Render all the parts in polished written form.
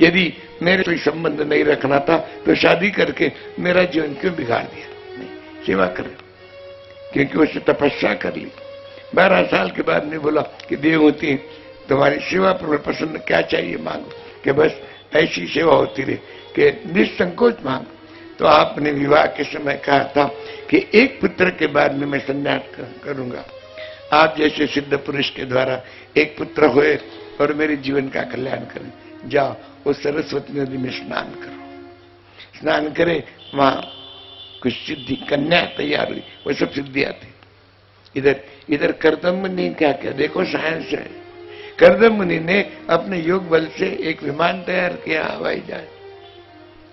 यदि मेरे कोई संबंध नहीं रखना था तो शादी करके मेरा जीवन क्यों बिगाड़ दिया? नहीं, सेवा कर, क्योंकि उसने तपस्या कर ली। 12 साल के बाद में बोला कि देव होती तुम्हारी सेवा पर प्रसन्न, क्या चाहिए मांगो, कि बस ऐसी सेवा होती रहे कि निसंकोच मांग। तो आपने विवाह के समय कहा था कि एक पुत्र के बाद में मैं संन्यास करूंगा। आप जैसे सिद्ध पुरुष के द्वारा एक पुत्र हुए और मेरे जीवन का कल्याण करें। जाओ उस सरस्वती नदी में स्नान करो। स्नान करे, वहां कुछ सिद्धि, कन्या तैयार हुई, वो सब सिद्धियां थी। इधर इधर कर्दम मुनि ने क्या किया, देखो साइंस है। कर्दम मुनि ने अपने योग बल से एक विमान तैयार किया, हवाई जहाज।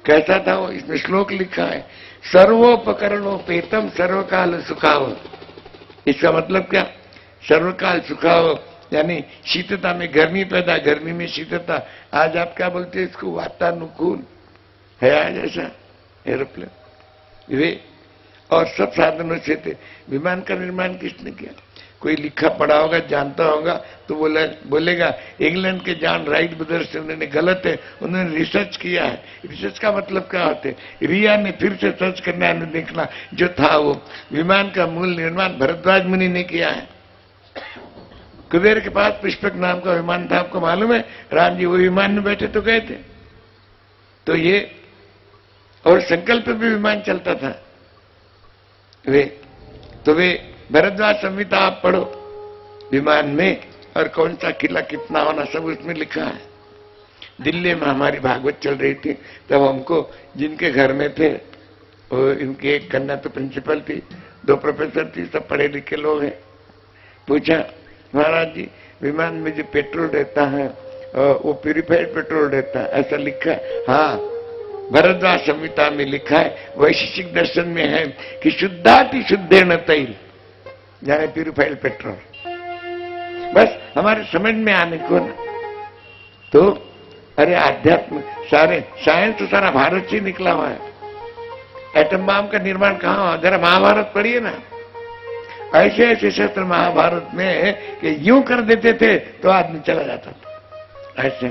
कैसा था वो? इसमें श्लोक लिखा है, सर्वोपकरणोपेतम सर्वकाल सुखाव। इसका मतलब क्या? सर्वकाल सुखाव यानी शीतता में गर्मी पैदा, गर्मी में शीतता। आज आप क्या बोलते हैं इसको? वातानुकूल है आज ऐसा एरोप्लेन वे और सब साधनों से थे। विमान का निर्माण किसने किया? कोई लिखा पढ़ा होगा, जानता होगा तो बोलेगा इंग्लैंड के जॉन राइट ब्रदर्स से उन्होंने गलत है, उन्होंने रिसर्च किया है। रिसर्च का मतलब क्या होता है? रिया ने फिर से सर्च करना है, देखना जो था वो। विमान का मूल निर्माण भरद्वाज मुनि ने किया है। कुबेर के पास पुष्पक नाम का विमान था, आपको मालूम है? राम जी वो विमान में बैठे तो गए थे। तो ये और संकल्प भी विमान चलता था। वे भरद्वाज संहिता आप पढ़ो विमान में, और कौन सा किला कितना होना सब उसमें लिखा है। दिल्ली में हमारी भागवत चल रही थी, तब हमको जिनके घर में थे वो इनकी एक कन्या तो प्रिंसिपल थी, 2 प्रोफेसर थी, सब पढ़े लिखे लोग हैं। पूछा महाराज जी विमान में जो पेट्रोल रहता है वो प्यूरिफाइड पेट्रोल रहता है, ऐसा लिखा है? हाँ, भरद्वाज संहिता में लिखा है। वैशेषिक दर्शन में है कि शुद्धाति शुद्धेन तैल, यानी प्यूरिफाइड पेट्रोल। बस हमारे समझ में आने को ना। तो अरे आध्यात्म सारे साइंस तो सारा भारत से निकला हुआ है। एटम बम का निर्माण कहां हुआ? जरा महाभारत पढ़िए ना। ऐसे ऐसे शस्त्र महाभारत में कि यूं कर देते थे तो आदमी चला जाता था, ऐसे।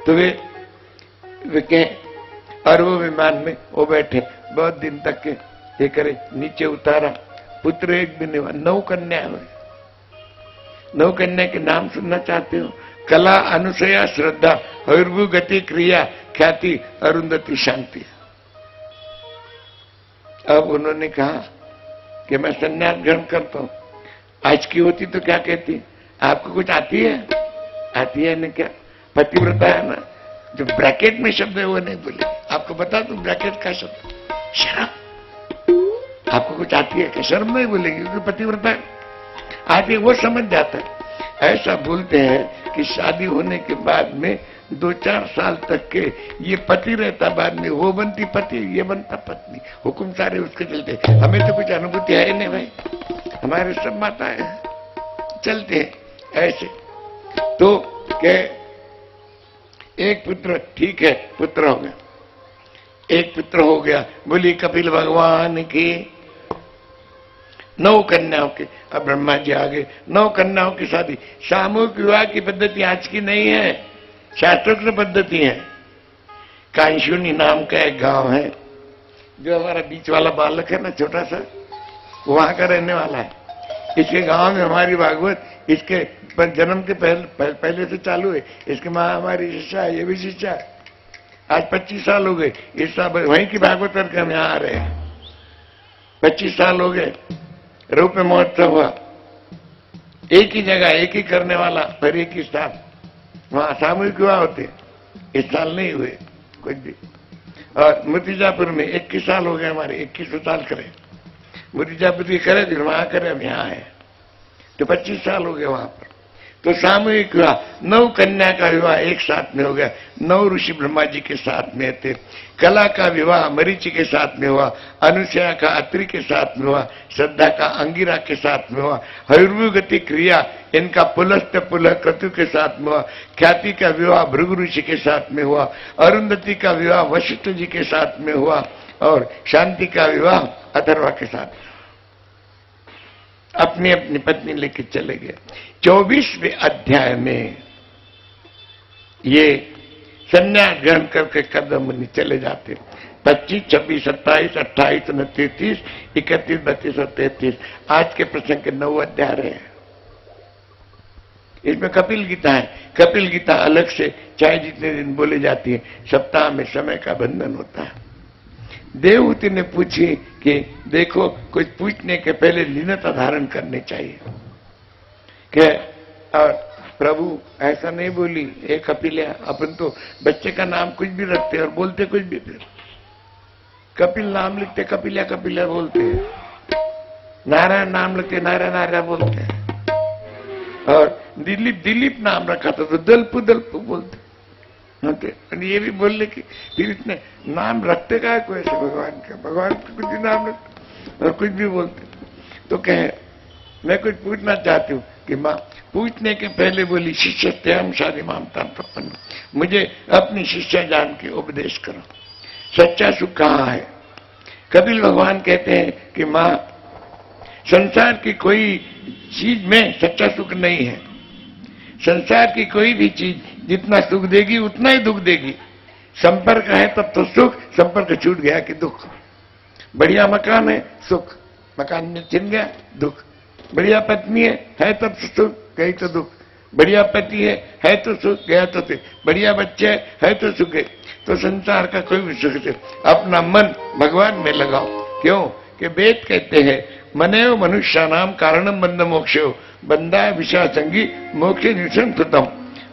तो वे कहे और वो विमान में वो बैठे बहुत दिन तक के ये करे, नीचे उतारा, पुत्र एक भी नहीं हुआ। 9 कन्या हुई। 9 कन्या के नाम सुनना चाहते हो? कला, अनुसया, श्रद्धा, हर्भु, गति, क्रिया, ख्याति, अरुंधति, शांति। अब उन्होंने कहा कि मैं संन्यास ग्रहण करता हूं। आज की होती तो क्या कहती? आपको कुछ आती है? आती है ना? क्या पतिव्रता है ना? जो ब्रैकेट में शब्द है वो नहीं बोले। आपको बता दूं ब्रैकेट का शब्द शर्म। आपको कुछ आती है? शर्म नहीं बोलेगी क्योंकि पतिव्रता आती है, वो समझ जाता है। ऐसा बोलते हैं कि शादी होने के बाद में 2-4 साल तक के ये पति रहता, बाद में वो बनती पति, ये बनता पत्नी। हुक्म सारे उसके चलते। हमें तो कुछ अनुभूति है नहीं भाई, हमारे सब माताएं चलते हैं ऐसे। तो के एक पुत्र, ठीक है पुत्र हो गया, एक पुत्र हो गया। बोली कपिल भगवान की। 9 कन्याओं के, अब ब्रह्मा जी आ गए। 9 कन्याओं की शादी। सामूहिक विवाह की पद्धति आज की नहीं है, शास्त्रोक्त पद्धति है। कांशुनी नाम का एक गांव है, जो हमारा बीच वाला बालक है ना छोटा सा, वहां का रहने वाला है। इसके गांव में हमारी भागवत इसके पर जन्म के पहले से चालू है। इसकी माँ हमारी शिष्या है, ये भी शिष्या है। आज 25 साल हो गए इस साल वहीं की भागवत करके हम यहाँ आ रहे हैं। 25 साल हो गए। रूप में महोत्सव हुआ, एक ही जगह एक ही करने वाला, पर एक ही साल वहां सामूहिक विवाह होते। इस साल नहीं हुए कुछ भी। और मुर्तिजापुर में 21 साल हो गए हमारे, 21 साल करे मुर्तिजापुर की करे, फिर वहां करे, अब यहाँ है। तो 25 साल हो गए वहां पर। तो सामूहिक विवाह, 9 कन्या का विवाह एक साथ में हो गया। 9 ऋषि ब्रह्मा जी के साथ में थे। कला का विवाह मरीचि के साथ में हुआ, अनुसया का अत्रि के साथ में हुआ, श्रद्धा का अंगिरा के साथ में हुआ, हयुर्भु गति क्रिया इनका पुलस्त पुलह क्रतु के साथ में हुआ, ख्याति का विवाह भृगु ऋषि के साथ में हुआ, अरुंधति का विवाह वशिष्ठ जी के साथ में हुआ, और शांति का विवाह अथर्वा के साथ। अपनी अपनी पत्नी लेके चले गए। 24वें अध्याय में ये संन्यास ग्रहण करके कदम मुनि चले जाते। 25, 26, 27, 28, 29, 30, 31, 32 और 33 आज के प्रसंग के 9 अध्याय रहे हैं। इसमें कपिल गीता है। कपिल गीता अलग से चाहे जितने दिन बोले जाती है, सप्ताह में समय का बंधन होता है। देवहूति ने पूछी कि देखो कुछ पूछने के पहले लीनता धारण करनी चाहिए कि और प्रभु ऐसा नहीं बोली, हे कपिल्या, अपन तो बच्चे का नाम कुछ भी रखते और बोलते कुछ भी। कपिल नाम लिखते कपिल्या कपिल्या बोलते, नारायण नाम लिखते नारायण नारायण बोलते, और दिलीप दिलीप नाम रखा था तो दलपू दलपू बोलते। ये भी बोलने की फिर इतने नाम रखते का कोई ऐसे भगवान का, भगवान का कुछ भी नाम रखते और कुछ भी बोलते। तो कहे मैं कुछ पूछना चाहती हूँ कि माँ पूछने के पहले बोली शिष्य त्याम शादी मामता प्रपन्न, मुझे अपनी शिष्य जान के उपदेश करो, सच्चा सुख कहाँ है। कपिल भगवान कहते हैं कि माँ संसार की कोई चीज में सच्चा सुख नहीं है। संसार की कोई भी चीज जितना सुख देगी उतना ही दुख देगी। संपर्क है तब तो सुख, संपर्क छूट गया कि दुख। बढ़िया मकान है सुख, मकान में छिन गया दुख। बढ़िया पत्नी है तब सुख, गई तो दुख। बढ़िया पति है तो सुख, गया तो सुख। बढ़िया बच्चे है तो सुख है। तो संसार का कोई भी सुख से अपना मन भगवान में लगाओ। क्यों कि वेद कहते हैं मनेव मनुष्यानाम कारणम बंध मोक्षो बंधा विषा संगी मोक्ष निसंततम।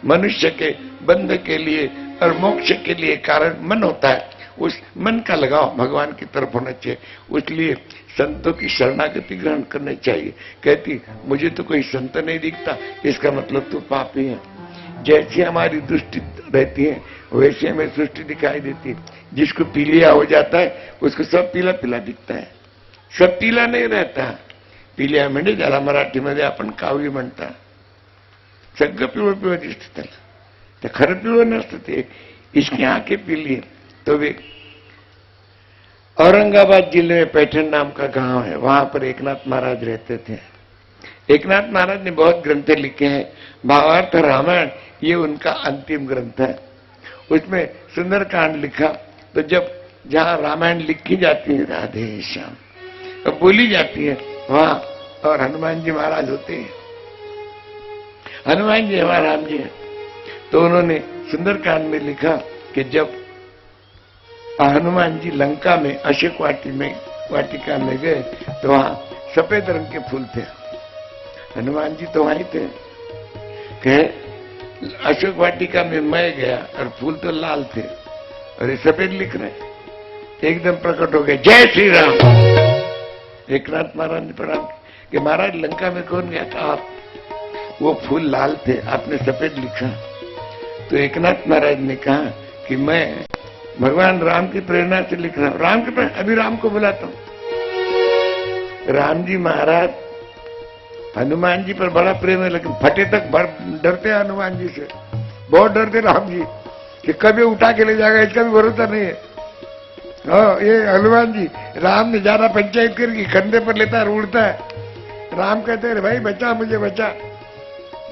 मनुष्य के बंध के लिए और मोक्ष के लिए कारण मन होता है। उस मन का लगाव भगवान की तरफ होना चाहिए। इसलिए संतों की शरणागति ग्रहण करनी चाहिए। कहती मुझे तो कोई संत नहीं दिखता, इसका मतलब तो पापी है। जैसी हमारी दृष्टि रहती है वैसे हमें सृष्टि दिखाई देती है। जिसको पीलिया हो जाता है उसको सब पीला पीला दिखता है, सब पीला नहीं रहता। पिल्या म्हणजे ज्याला मराठीमध्ये आपण कावळी म्हणता, सगळं पिवळं पिवळं दिसतं त्याला, ते खरं पिवळं नसतं ते, इसकी आंखें पीली है। तो वे औरंगाबाद जिले में पैठन नाम का गांव है, वहां पर एकनाथ महाराज रहते थे। एकनाथ महाराज ने बहुत ग्रंथ लिखे हैं। भावार्थ रामायण ये उनका अंतिम ग्रंथ है। उसमें सुंदरकांड लिखा। तो जब जहां रामायण लिखी जाती है राधे श्याम तो बोली जाती है वहां, और हनुमान जी महाराज होते हैं, हनुमान जी हमारा राम जी है। तो उन्होंने सुंदरकांड में लिखा कि जब हनुमान जी लंका में अशोक वाटिका में गए तो वहां सफेद रंग के फूल थे। हनुमान जी तो वहीं थे। कहे अशोक वाटिका में मैं गया और फूल तो लाल थे और ये सफेद लिख रहे, एकदम प्रकट हो गए, जय श्री राम। एकनाथ महाराज ने प्रणाम कि महाराज लंका में कौन गया था? आप। वो फूल लाल थे, आपने सफेद लिखा। तो एकनाथ महाराज ने कहा कि मैं भगवान राम की प्रेरणा से लिख रहा हूं। राम की प्रेरणा, अभी राम को बुलाता हूं। राम जी महाराज हनुमान जी पर बड़ा प्रेम है, लेकिन फटे तक डरते हैं हनुमान जी से, बहुत डरते राम जी कि कभी उठा के ले जाएगा, इसका भी भरोसा नहीं है। ये हनुमान जी, राम ने ज्यादा पंचायत करके कंधे पर लेता है, उड़ता है। राम कहते हैं भाई बचा, मुझे बचा।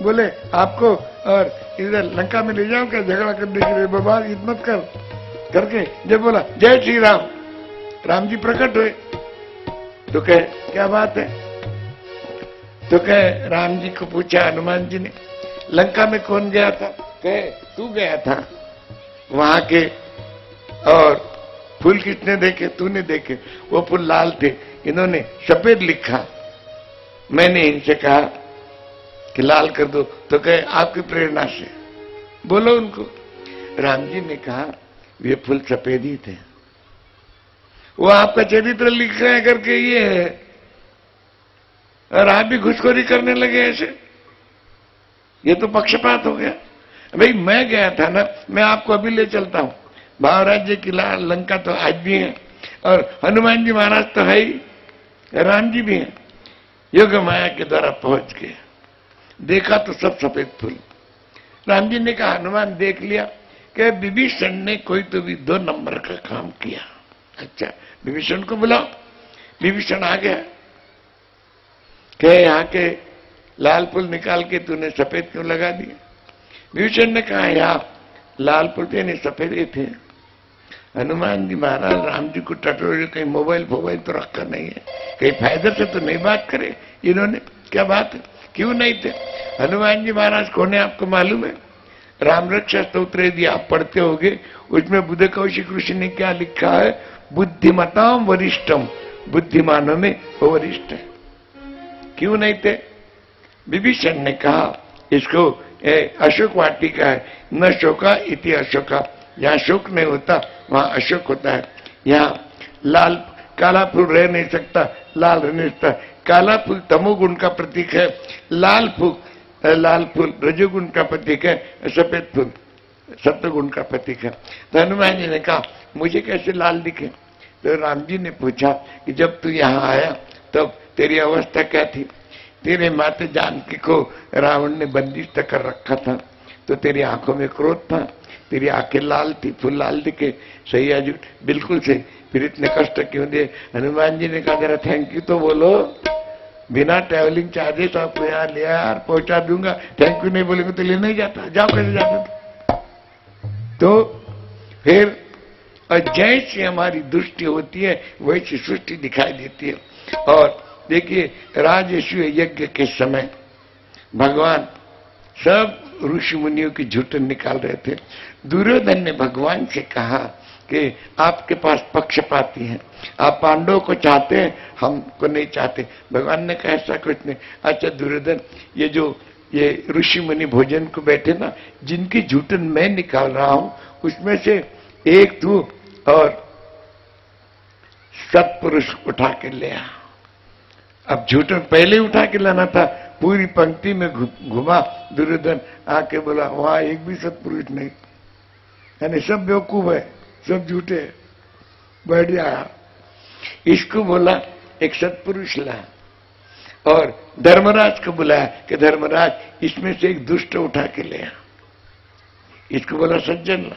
बोले आपको और इधर लंका में ले जाऊं क्या झगड़ा करने के लिए? बाबा हिम्मत कर करके जब बोला जय श्री राम, राम जी प्रकट हुए। तो कहे क्या बात है? तो कहे राम जी को पूछा हनुमान जी ने, लंका में कौन गया था? कहे तू गया था वहां के, और फूल किसने देखे? तूने देखे। वो फूल लाल थे, इन्होंने सफेद लिखा। मैंने इनसे कहा कि लाल कर दो। तो कहे आपकी प्रेरणा से, बोलो उनको। राम जी ने कहा ये फूल सफेद ही थे, वो आपका चरित्र लिख रहे हैं करके ये है, और आप भी घुसखोरी करने लगे ऐसे, ये तो पक्षपात हो गया। भाई मैं गया था ना, मैं आपको अभी ले चलता हूं। भावराज्य की लंका तो आज भी है, और हनुमान जी महाराज तो है ही, राम जी भी हैं। योग माया के द्वारा पहुंच गए, देखा तो सब सफेद फूल। राम जी ने कहा हनुमान देख लिया कि विभीषण ने कोई तो भी 2 नंबर का काम किया। अच्छा विभीषण को बुलाओ। विभीषण आ गया। कहे यहाँ के लाल फूल निकाल के तूने सफेद क्यों लगा दिए? विभीषण ने कहा यहाँ लाल पुलते नहीं सफेद थे। हनुमान जी महाराज राम जी को टटोरे, कहीं मोबाइल फोबाइल तो रखा नहीं है, कहीं फायदे से तो नहीं बात करे इन्होंने, क्या बात है, क्यों नहीं थे? हनुमान जी महाराज कौन है आपको मालूम है? राम रक्षा स्तोत्र यदि आप पढ़ते होगे, उसमें बुद्ध कौशिक ऋषि ने क्या लिखा है? बुद्धिमताम वरिष्ठम, बुद्धिमानों में वो वरिष्ठ है। क्यों नहीं थे? विभीषण ने कहा इसको अशोक वाटिका है, न शोका इति अशोका, यहाँ शोक नहीं होता वहां अशोक होता है। यहाँ लाल काला फूल रह नहीं सकता, लाल रह नहीं सकता। काला फूल तमोगुण का प्रतीक है, लाल फूल रजोगुण का प्रतीक है, सफेद फूल सत्वगुण का प्रतीक है। तो हनुमान जी ने कहा मुझे कैसे लाल दिखे? तो राम जी ने पूछा कि जब तू यहाँ आया तब तेरी अवस्था क्या थी? तेरे माते जानकी को रावण ने बंदिश कर रखा था, तो तेरी आंखों में क्रोध था, तेरी आंखें लाल थी, फूल लाल दिखे। सही है झूठ? बिल्कुल सही। फिर इतने कष्ट क्यों दिए? हनुमान जी ने कहा जरा थैंक यू तो बोलो, बिना ट्रैवलिंग चार्जेस आपको यहाँ ले यार पहुंचा दूंगा, थैंक यू नहीं बोलेंगे तो ले नहीं जाता, जाओ कैसे जाते? तो फिर जैसी हमारी दृष्टि होती है वैसी सृष्टि दिखाई देती है। और देखिए राजस्व यज्ञ के समय भगवान सब ऋषि मुनियों की झूठन निकाल रहे थे। दुर्योधन ने भगवान से कहा कि आपके पास पक्षपाती हैं, आप पांडवों को चाहते हैं, हमको नहीं चाहते। भगवान ने कहा ऐसा कुछ नहीं। अच्छा दुर्योधन, ये ऋषि मुनि भोजन को बैठे ना, जिनकी झूठन मैं निकाल रहा हूं उसमें से एक तू और सत्पुरुष उठा के ले आ। अब झूठन पहले उठा के लाना था, पूरी पंक्ति में घुमा दुर्योधन, आके बोला वहां एक भी सत्पुरुष नहीं, यानी सब बेवकूफ है, सब झूठे है। बैठ जाया, इसको बोला एक सत्पुरुष ला, और धर्मराज को बुलाया कि धर्मराज इसमें से एक दुष्ट उठा के ले आ। इसको बोला सज्जन ला।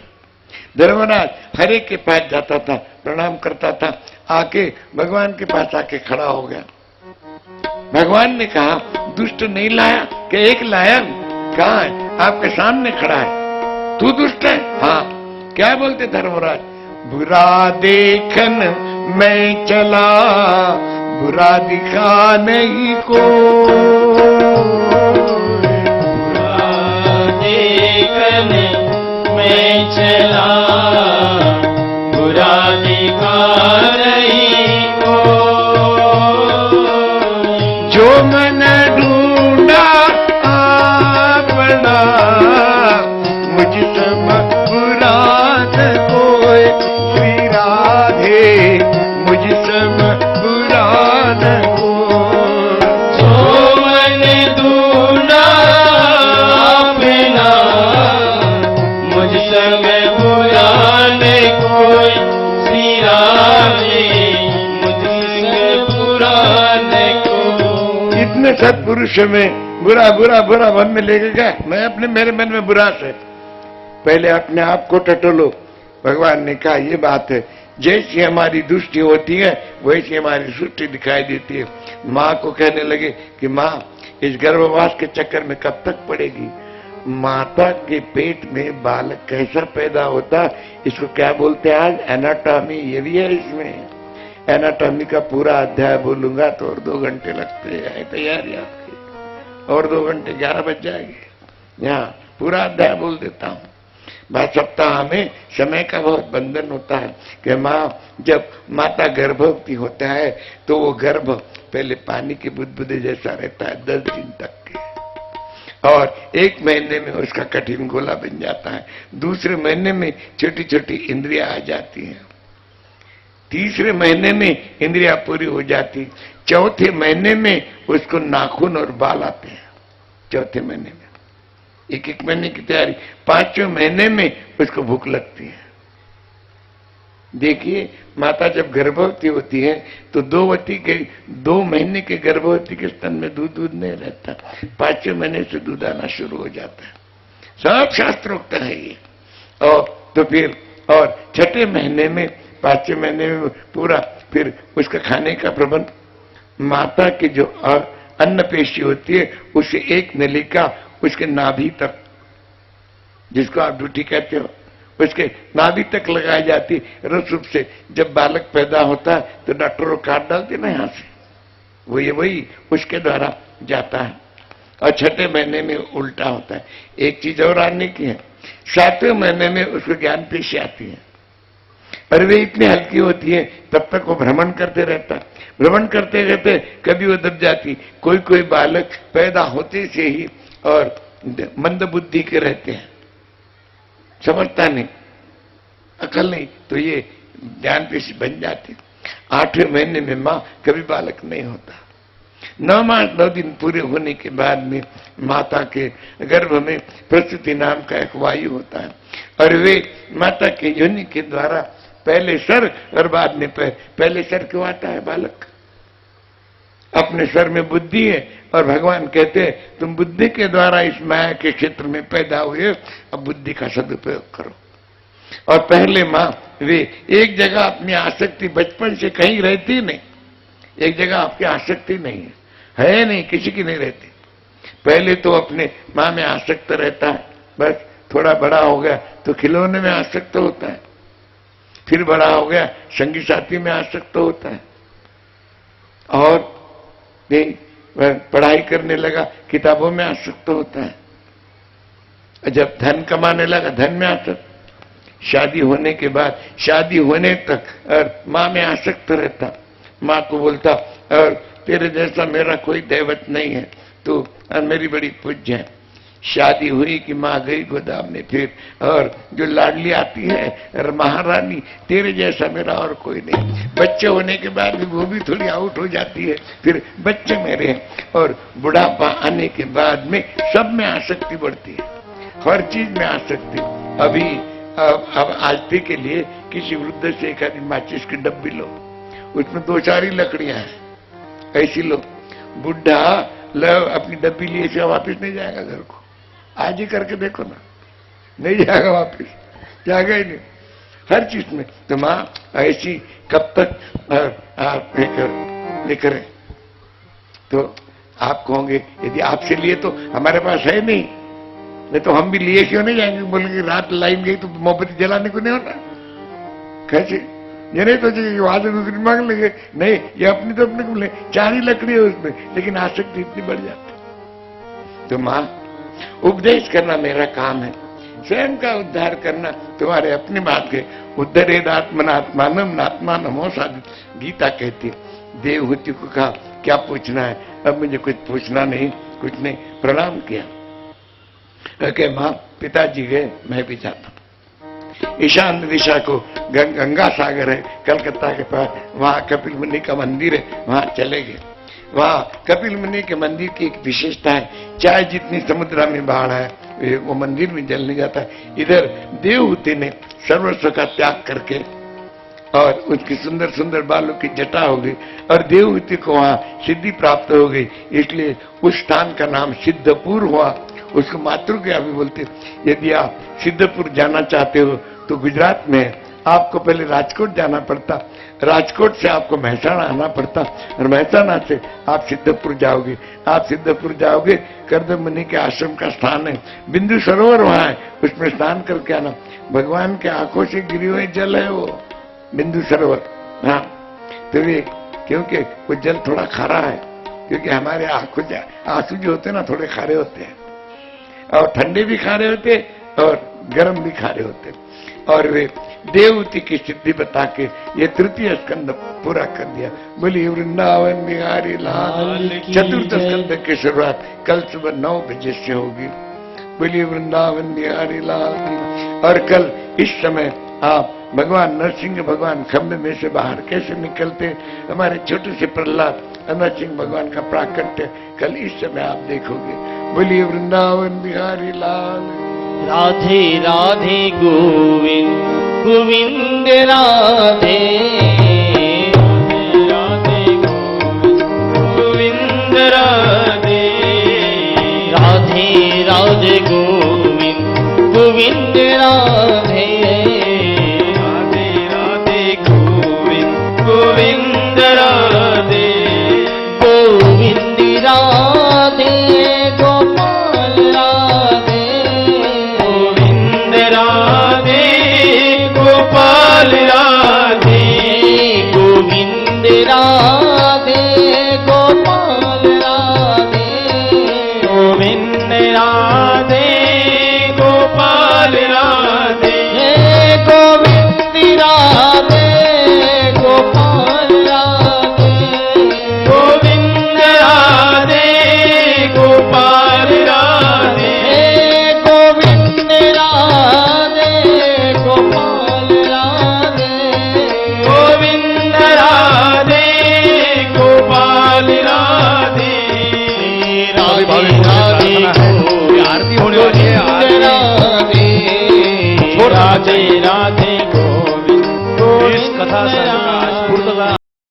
धर्मराज हर एक के पास जाता था, प्रणाम करता था, आके भगवान के पास आके खड़ा हो गया। भगवान ने कहा दुष्ट नहीं लाया कि एक लाया? कहाँ है? आपके सामने खड़ा है। तू दुष्ट है? हाँ। क्या बोलते धर्मराज? बुरा देखन मैं चला, बुरा दिखा नहीं को, बुरा देखन मैं चला, बुरा दिखा नहीं को, जो मन ढूंढा अपना, मुझ सम बुरा न कोई, श्री राधे मुझ सम बुरा न कोई। जो मन ढूंढा अपना, मुझ संग बुरा न कोई, श्री राधे मुझ संग बुरा न कोई। इतने सत्पुरुष में बुरा बुरा बुरा मन में लेके गया, मैं अपने मेरे मन में बुरा से, पहले अपने आप को टटोलो। भगवान ने कहा ये बात है, जैसी हमारी दृष्टि होती है वैसी हमारी सृष्टि दिखाई देती है। माँ को कहने लगे कि माँ इस गर्भवास के चक्कर में कब तक पड़ेगी? माता के पेट में बालक कैसा पैदा होता, इसको क्या बोलते हैं आज? एनाटॉमी। ये भी है इसमें, एनाटॉमी का पूरा अध्याय बोलूंगा तो और 2 घंटे लगते हैं। तैयारी आपकी, और 2 घंटे 11 बज जाएंगे। यहाँ पूरा अध्याय बोल देता हूँ। भाई सप्ताह में समय का बहुत बंधन होता है कि माँ जब माता गर्भवती होता है तो वो गर्भ पहले पानी के बुदबुदे जैसा रहता है 10 दिन तक के, और 1 महीने में उसका कठिन गोला बन जाता है। दूसरे महीने में छोटी छोटी इंद्रियां आ जाती हैं, तीसरे महीने में इंद्रियां पूरी हो जाती, चौथे महीने में उसको नाखून और बाल आते हैं। चौथे महीने में 1 महीने की तैयारी, 5वें महीने में उसको भूख लगती है। देखिए माता जब गर्भवती होती है तो 2 महीने के गर्भवती के स्तन में दूध नहीं रहता, 5वें महीने से दूध आना शुरू हो जाता है। सब शास्त्रोक्त है ये। और तो फिर और 6ठे महीने में, 5वें महीने में पूरा फिर उसका खाने का प्रबंध। माता की जो अन्न पेशी होती है उसे 1 नलिका उसके नाभि तक जिसको आप ड्यूटी कहते हो, उसके नाभि तक लगाई जाती रस रूप से। जब बालक पैदा होता है तो डॉक्टर को काट डालते ना यहाँ से, वही उसके द्वारा जाता है। और छठे महीने में उल्टा होता है। एक चीज और आने की है, 7वें महीने में उसको ज्ञान पेशी आती है, पर वे इतनी हल्की होती है तब तक वो भ्रमण करते रहता है। भ्रमण करते रहते कभी वो दब जाती। कोई बालक पैदा होते से ही और मंद बुद्धि के रहते हैं, समझता नहीं, अकल नहीं, तो ये ज्ञान पेशी बन जाती। 8वें महीने में मां कभी बालक नहीं होता। 9 मास 9 दिन पूरे होने के बाद में माता के गर्भ में प्रसूति नाम का एक वायु होता है, और वे माता के योनि के द्वारा पहले सर और बाद में पैर। पहले सर क्यों आता है बालक? अपने सर में बुद्धि है, और भगवान कहते हैं तुम बुद्धि के द्वारा इस माया के क्षेत्र में पैदा हुए, अब बुद्धि का सदुपयोग करो। और पहले मां वे एक जगह अपनी आसक्ति बचपन से कहीं रहती नहीं, एक जगह आपकी आसक्ति नहीं है नहीं, किसी की नहीं रहती। पहले तो अपने मां में आसक्त रहता है, बस थोड़ा बड़ा हो गया तो खिलौने में आसक्त होता है, फिर बड़ा हो गया संगी साथी में आसक्त होता है, और पढ़ाई करने लगा किताबों में आसक्त होता है। जब धन कमाने लगा धन में आसक्त, शादी होने के बाद शादी होने तक और मां में आसक्त रहता। मां को बोलता और तेरे जैसा मेरा कोई दैवत नहीं है, तू मेरी बड़ी पूज्य है। शादी हुई कि मां गई गोदाम में फिर, और जो लाडली आती है और महारानी, तेरे जैसा मेरा और कोई नहीं। बच्चे होने के बाद भी वो भी थोड़ी आउट हो जाती है, फिर बच्चे मेरे हैं। और बुढ़ापा आने के बाद में सब में आसक्ति बढ़ती है, हर चीज में आसक्ति। अभी अब आजती के लिए किसी वृद्ध से एक आदमी माचिस की डब्बी लो, उसमें 2-4 ही लकड़ियां हैं, ऐसी लो। बुढ़ा अपनी डब्बी लिए से वापिस नहीं जाएगा घर को, आज ही करके देखो ना, नहीं जाएगा वापिस, जाएगा ही नहीं हर चीज में। तो मां ऐसी कब तक आप लेकर, तो आप कहोगे यदि आपसे लिए तो हमारे पास है नहीं तो हम भी लिए क्यों नहीं जाएंगे? बोलेंगे रात लाइन गई तो मोमबत्ती जलाने को नहीं होता, कैसे? ये नहीं सोचे कि वहां से दूसरी मांग लेंगे, नहीं, ये अपनी तो अपने को ले, 4 ही लकड़ी है उसमें, लेकिन आसक्ति इतनी बढ़ जाती। तो मां उपदेश करना मेरा काम है, स्वयं का उद्धार करना तुम्हारे अपनी बात के। उद्धरेदात्मनात्मानम नात्मानमो साधु, गीता कहती। देवहूति को कहा क्या पूछना है? अब मुझे कुछ पूछना नहीं, कुछ नहीं, प्रणाम किया। कि मां पिताजी गए, मैं भी जाता। ईशान दिशा को गंगा सागर है कलकत्ता के पास, वहां कपिल मुनि का मंदिर है, वहां चले गए। वहां कपिल मुनि के मंदिर की एक विशेषता है, चाहे जितनी समुद्र में बाढ़ है वो मंदिर में जल नहीं जाता है। इधर देवहूति ने सर्वस्व का त्याग करके, और उसकी सुंदर सुंदर बालों की जटा हो गई, और देवहूति को वहां सिद्धि प्राप्त हो गई, इसलिए उस स्थान का नाम सिद्धपुर हुआ। उसको मातृज्ञा भी बोलते। यदि आप सिद्धपुर जाना चाहते हो तो गुजरात में आपको पहले राजकोट जाना पड़ता, राजकोट से आपको महसाणा आना पड़ता, और महसाणा से आप सिद्धपुर जाओगे। आप सिद्धपुर जाओगे, कर्दम मुनि के आश्रम का स्थान है, बिंदु सरोवर वहां है, उसमें स्नान करके आना। भगवान के आंखों से गिरी हुई जल है वो बिंदु सरोवर। हाँ, तो ये क्योंकि वो जल थोड़ा खारा है, क्योंकि हमारे आंखों से आंसू जो होते हैं ना थोड़े खारे होते हैं, और ठंडे भी खारे होते और गर्म भी खारे होते। और वे देवहूति की सिद्धि बता के ये 3य स्कंद पूरा कर दिया। बोली वृंदावन बिहारी लाल। 4th स्कंद की शुरुआत कल सुबह 9 बजे से होगी। बोली वृंदावन बिहारी लाल। और कल इस समय आप भगवान नरसिंह भगवान खंबे में से बाहर कैसे निकलते, हमारे छोटे से प्रहलाद नरसिंह भगवान का प्राकट्य कल इस समय आप देखोगे। बोलिए वृंदावन बिहारी लाल। राधे राधे गोविंद गोविंद राधे, राधे गोविंद राधे, राधे राधे गोविंद गोविंद राधे, राधे राधे गोविंद गोविंद राधे, गोविंद राधे गोपाल राधे, गोविंद गोपाल राधे गोविंद राधे गोपाल राधे गोविंद राधे गोपाल राधे गोविंद राधे गोपाल राधे गोविंद राधे गोपाल राधे गोविंद राधे गोपाल राधे गोविंद राधे गोपाल राधे राधे राधे आरती होने वाली है राधे राधे राधे गोविंद कथा